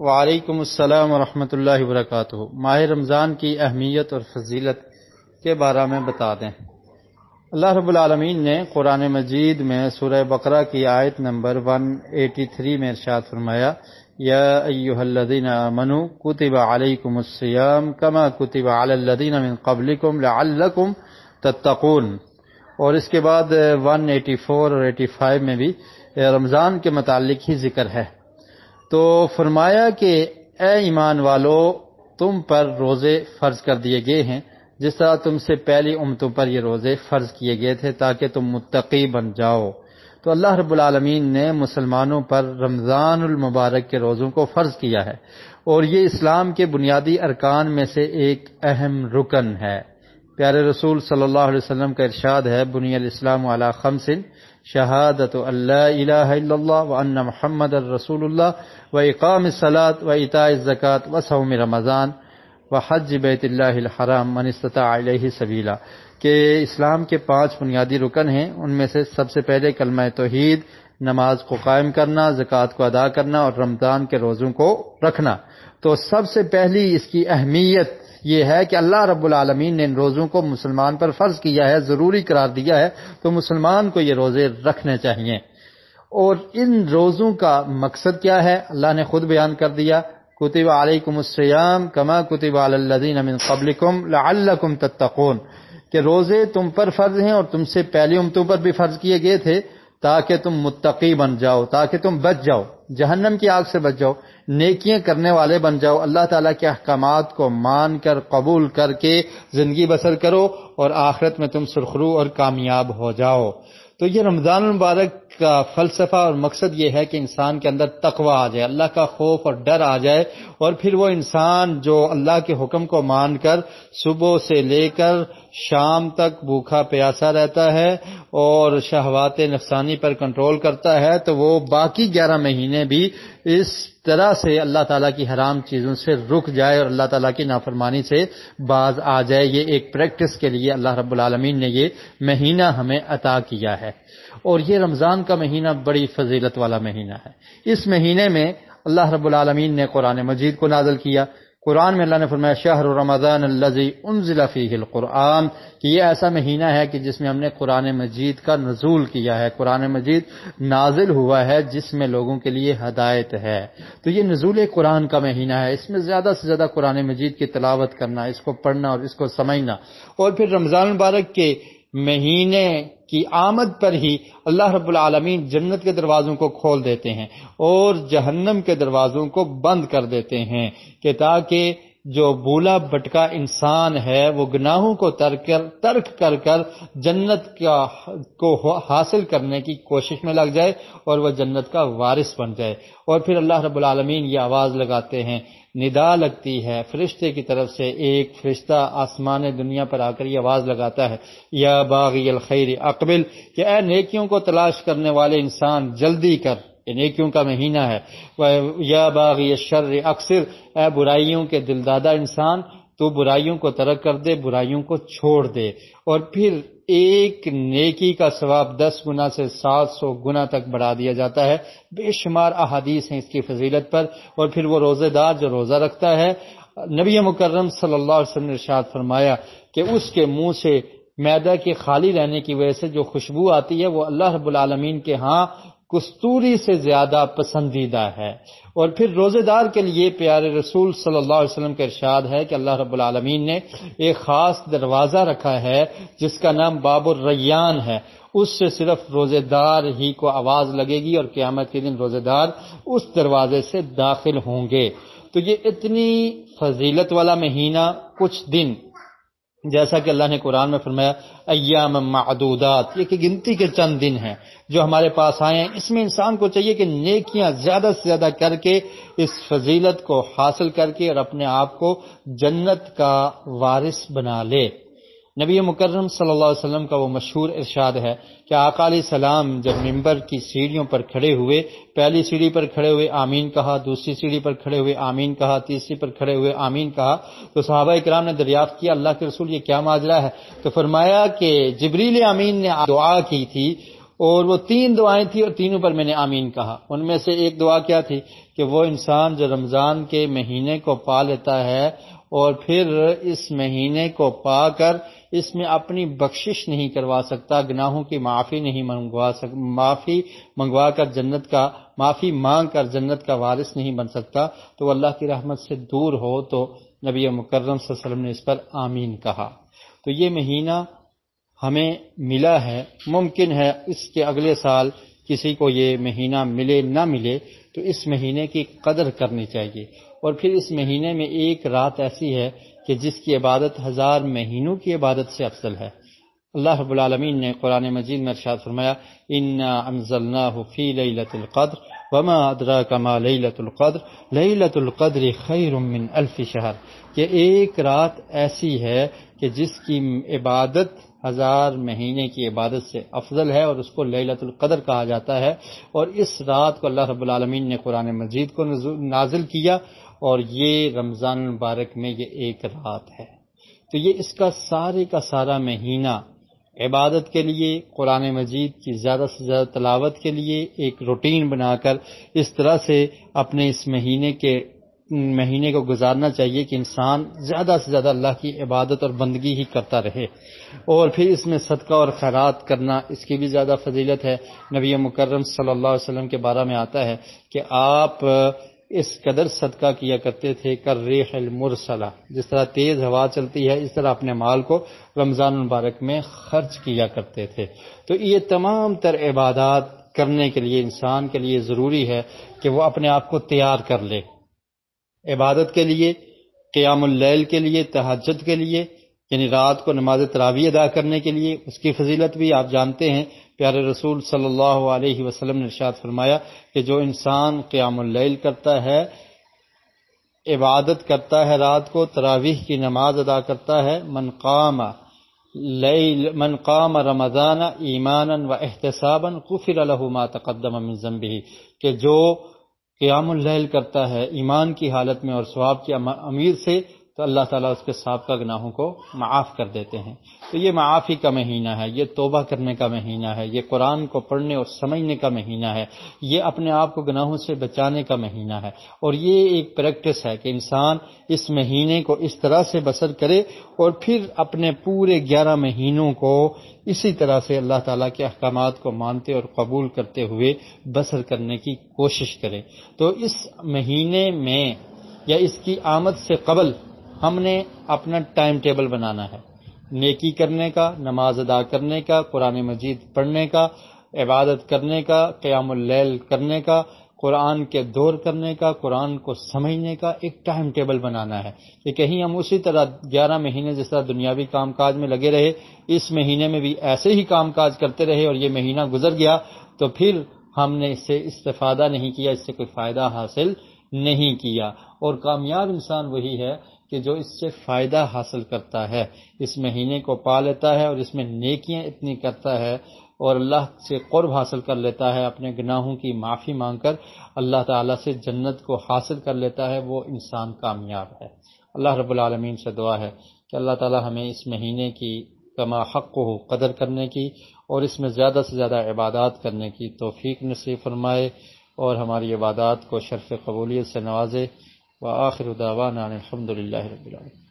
وعلیکم السلام ورحمۃ اللہ وبرکاتہ۔ ماہ رمضان کی اہمیت اور فضیلت کے بارے میں بتا دیں۔ اللہ رب العالمین نے قرآن مجید میں سورہ بقرہ کی آیت نمبر 183 میں ارشاد فرمایا، یا ایھا الذین آمنوا کتب علیکم الصیام کما کتب علی الذین من قبلکم لعلکم تتقون۔ اور اس کے بعد 184 اور 85 میں بھی رمضان کے متعلق ہی ذکر ہے۔ تو فرمایا کہ اے ایمان والو، تم پر روزے فرض کر دیے گئے ہیں جس طرح تم سے پہلی امتوں پر یہ روزے فرض کیے گئے تھے تاکہ تم متقی بن جاؤ۔ تو اللہ رب العالمین نے مسلمانوں پر رمضان المبارک کے روزوں کو فرض کیا ہے، اور یہ اسلام کے بنیادی ارکان میں سے ایک اہم رکن ہے۔ پیارے رسول صلی اللہ علیہ وسلم کا ارشاد ہے، بنی الاسلام علی خمس، شہادت ان لا الہ الا اللہ وان محمد رسول اللہ واقام الصلاۃ وایتاء الزکوٰۃ وصوم رمضان وحج بیت اللہ الحرام من استطاع الیہ سبیلا، کہ اسلام کے 5 بنیادی رکن ہیں۔ ان میں سے سب سے پہلے کلمہ توحید، نماز کو قائم کرنا، زکوٰۃ کو ادا کرنا اور رمضان کے روزوں کو رکھنا۔ تو سب سے پہلی اس کی اہمیت یہ ہے کہ اللہ رب العالمین نے ان روزوں کو مسلمان پر فرض کیا ہے، ضروری قرار دیا ہے، تو مسلمان کو یہ روزے رکھنے چاہیے۔ اور ان روزوں کا مقصد کیا ہے اللہ نے خود بیان کر دیا، کتب علیکم الصیام کما کتب علی الذین من قبلکم لعلکم تتقون، کہ روزے تم پر فرض ہیں اور تم سے پہلی امتوں پر بھی فرض کیے گئے تھے تاکہ تم متقی بن جاؤ، تاکہ تم بچ جاؤ، جہنم کی آگ سے بچ جاؤ، نیکیاں کرنے والے بن جاؤ، اللہ تعالیٰ کے احکامات کو مان کر قبول کر کے زندگی بسر کرو اور آخرت میں تم سرخرو اور کامیاب ہو جاؤ۔ تو یہ رمضان المبارک کا فلسفہ اور مقصد یہ ہے کہ انسان کے اندر تقوی آ جائے، اللہ کا خوف اور ڈر آ جائے، اور پھر وہ انسان جو اللہ کے حکم کو مان کر صبح سے لے کر شام تک بھوکا پیاسا رہتا ہے اور شہوات نفسانی پر کنٹرول کرتا ہے، تو وہ باقی 11 مہینے بھی اس طرح سے اللہ تعالیٰ کی حرام چیزوں سے رک جائے اور اللہ تعالیٰ کی نافرمانی سے باز آ جائے۔ یہ ایک پریکٹس کے لیے اللہ رب العالمین نے یہ مہینہ ہمیں عطا کیا ہے، اور یہ رمضان کا مہینہ بڑی فضیلت والا مہینہ ہے۔ اس مہینے میں اللہ رب العالمین نے قرآن مجید کو نازل کیا۔ قرآن میں اللہ نے فرمایا، شہر رمضان الذی انزل فیہ القرآن، کہ یہ ایسا مہینہ ہے کہ جس میں ہم نے قرآن مجید کا نزول کیا ہے، قرآن مجید نازل ہوا ہے جس میں لوگوں کے لیے ہدایت ہے۔ تو یہ نزول قرآن کا مہینہ ہے، اس میں زیادہ سے زیادہ قرآن مجید کی تلاوت کرنا، اس کو پڑھنا اور اس کو سمجھنا، اور پھر رمضان مبارک کے مہینے کی آمد پر ہی اللہ رب العالمین جنت کے دروازوں کو کھول دیتے ہیں اور جہنم کے دروازوں کو بند کر دیتے ہیں، کہ تاکہ جو بولا بٹکا انسان ہے وہ گناہوں کو ترک کر جنت کو حاصل کرنے کی کوشش میں لگ جائے اور وہ جنت کا وارث بن جائے۔ اور پھر اللہ رب العالمین یہ آواز لگاتے ہیں، ندا لگتی ہے فرشتے کی طرف سے، ایک فرشتہ آسمان دنیا پر آ کر یہ آواز لگاتا ہے، یا باغی الخیر اقبل، کہ اے نیکیوں کو تلاش کرنے والے انسان جلدی کر، یہ نیکیوں کا مہینہ ہے، یا باغی الشر اقصر، اے برائیوں کے دلدادہ انسان تو برائیوں کو ترک کر دے، برائیوں کو چھوڑ دے۔ اور پھر ایک نیکی کا ثواب 10 گنا سے 700 گنا تک بڑھا دیا جاتا ہے۔ بے شمار احادیث ہیں اس کی فضیلت پر۔ اور پھر وہ روزے دار جو روزہ رکھتا ہے، نبی مکرم صلی اللہ علیہ وسلم نے ارشاد فرمایا کہ اس کے منہ سے معدہ کے خالی رہنے کی وجہ سے جو خوشبو آتی ہے وہ اللہ رب العالمین کے ہاں کستوری سے زیادہ پسندیدہ ہے۔ اور پھر روزے دار کے لیے پیارے رسول صلی اللہ علیہ وسلم کا ارشاد ہے کہ اللہ رب العالمین نے ایک خاص دروازہ رکھا ہے جس کا نام باب الریان ہے، اس سے صرف روزے دار ہی کو آواز لگے گی اور قیامت کے دن روزے دار اس دروازے سے داخل ہوں گے۔ تو یہ اتنی فضیلت والا مہینہ، کچھ دن جیسا کہ اللہ نے قرآن میں فرمایا ایام معدودات، یہ کہ گنتی کے چند دن ہیں جو ہمارے پاس آئے ہیں، اس میں انسان کو چاہیے کہ نیکیاں زیادہ سے زیادہ کر کے اس فضیلت کو حاصل کر کے اور اپنے آپ کو جنت کا وارث بنا لے۔ نبی مکرم صلی اللہ علیہ وسلم کا وہ مشہور ارشاد ہے کہ آقا علیہ السلام جب ممبر کی سیڑھیوں پر کھڑے ہوئے، پہلی سیڑھی پر کھڑے ہوئے آمین کہا، دوسری سیڑھی پر کھڑے ہوئے آمین کہا، تیسری پر کھڑے ہوئے آمین کہا، تو صحابہ کرام نے دریافت کیا اللہ کے رسول یہ کیا ماجرا ہے؟ تو فرمایا کہ جبریل امین نے دعا کی تھی اور وہ 3 دعائیں تھیں اور تینوں پر میں نے آمین کہا۔ ان میں سے ایک دعا کیا تھی کہ وہ انسان جو رمضان کے مہینے کو پا لیتا ہے اور پھر اس مہینے کو پا کر اس میں اپنی بخشش نہیں کروا سکتا، گناہوں کی معافی نہیں معافی منگوا کر معافی مانگ کر جنت کا وارث نہیں بن سکتا، تو وہ اللہ کی رحمت سے دور ہو، تو نبی مکرم صلی اللہ علیہ وسلم نے اس پر آمین کہا۔ تو یہ مہینہ ہمیں ملا ہے، ممکن ہے اس کے اگلے سال کسی کو یہ مہینہ ملے نہ ملے، تو اس مہینے کی قدر کرنی چاہیے۔ اور پھر اس مہینے میں ایک رات ایسی ہے کہ جس کی عبادت 1000 مہینوں کی عبادت سے افضل ہے۔ اللہ رب العالمین نے قرآن مجید میں ارشاد فرمایا انا انزلناہ فی لیلۃ القدر وما ادراک ما لیلۃ القدر لیلۃ القدر خیر من الف شہر، کہ ایک رات ایسی ہے کہ جس کی عبادت 1000 مہینے کی عبادت سے افضل ہے، اور اس کو لیلۃ القدر کہا جاتا ہے۔ اور اس رات کو اللہ رب العالمین نے قرآن مجید کو نازل کیا، اور یہ رمضان المبارک میں یہ ایک رات ہے۔ تو یہ اس کا سارا مہینہ عبادت کے لیے، قرآن مجید کی زیادہ سے زیادہ تلاوت کے لیے ایک روٹین بنا کر اس طرح سے اپنے اس مہینے کو گزارنا چاہیے کہ انسان زیادہ سے زیادہ اللہ کی عبادت اور بندگی ہی کرتا رہے۔ اور پھر اس میں صدقہ اور خیرات کرنا، اس کی بھی زیادہ فضیلت ہے۔ نبی مکرم صلی اللہ علیہ وسلم کے بارے میں آتا ہے کہ آپ اس قدر صدقہ کیا کرتے تھے کالریح المرسلہ، جس طرح تیز ہوا چلتی ہے اس طرح اپنے مال کو رمضان المبارک میں خرچ کیا کرتے تھے۔ تو یہ تمام تر عبادات کرنے کے لیے انسان کے لیے ضروری ہے کہ وہ اپنے آپ کو تیار کر لے، عبادت کے لیے، قیام اللیل کے لیے، تہجد کے لیے، یعنی رات کو نماز تراویح ادا کرنے کے لیے۔ اس کی فضیلت بھی آپ جانتے ہیں، پیارے رسول صلی اللہ علیہ وسلم نے ارشاد فرمایا کہ جو انسان قیام اللیل کرتا ہے، عبادت کرتا ہے، رات کو تراویح کی نماز ادا کرتا ہے، من قام رمضان ایمانا و احتسابا غفر له ما تقدم من ذنبه، کہ جو قیام اللیل کرتا ہے ایمان کی حالت میں اور ثواب کی امید سے، تو اللہ تعالیٰ اس کے سابقہ گناہوں کو معاف کر دیتے ہیں۔ تو یہ معافی کا مہینہ ہے، یہ توبہ کرنے کا مہینہ ہے، یہ قرآن کو پڑھنے اور سمجھنے کا مہینہ ہے، یہ اپنے آپ کو گناہوں سے بچانے کا مہینہ ہے۔ اور یہ ایک پریکٹس ہے کہ انسان اس مہینے کو اس طرح سے بسر کرے اور پھر اپنے پورے 11 مہینوں کو اسی طرح سے اللہ تعالیٰ کے احکامات کو مانتے اور قبول کرتے ہوئے بسر کرنے کی کوشش کرے۔ تو اس مہینے میں یا اس کی آمد سے قبل ہم نے اپنا ٹائم ٹیبل بنانا ہے، نیکی کرنے کا، نماز ادا کرنے کا، قرآن مجید پڑھنے کا، عبادت کرنے کا، قیام اللیل کرنے کا، قرآن کے دور کرنے کا، قرآن کو سمجھنے کا ایک ٹائم ٹیبل بنانا ہے کہ کہیں ہم اسی طرح 11 مہینے جس طرح دنیاوی کام کاج میں لگے رہے، اس مہینے میں بھی ایسے ہی کام کاج کرتے رہے اور یہ مہینہ گزر گیا تو پھر ہم نے اس سے استفادہ نہیں کیا، اس سے کوئی فائدہ حاصل نہیں کیا۔ اور کامیاب انسان وہی ہے کہ جو اس سے فائدہ حاصل کرتا ہے، اس مہینے کو پا لیتا ہے اور اس میں نیکیاں اتنی کرتا ہے اور اللہ سے قرب حاصل کر لیتا ہے، اپنے گناہوں کی معافی مانگ کر اللہ تعالیٰ سے جنت کو حاصل کر لیتا ہے، وہ انسان کامیاب ہے۔ اللہ رب العالمین سے دعا ہے کہ اللہ تعالیٰ ہمیں اس مہینے کی کما حق ہو قدر کرنے کی اور اس میں زیادہ سے زیادہ عبادات کرنے کی توفیق نصیب فرمائے اور ہماری عبادات کو شرف قبولیت سے نوازے۔ وآخر دعوانا الحمد للہ رب العالمین۔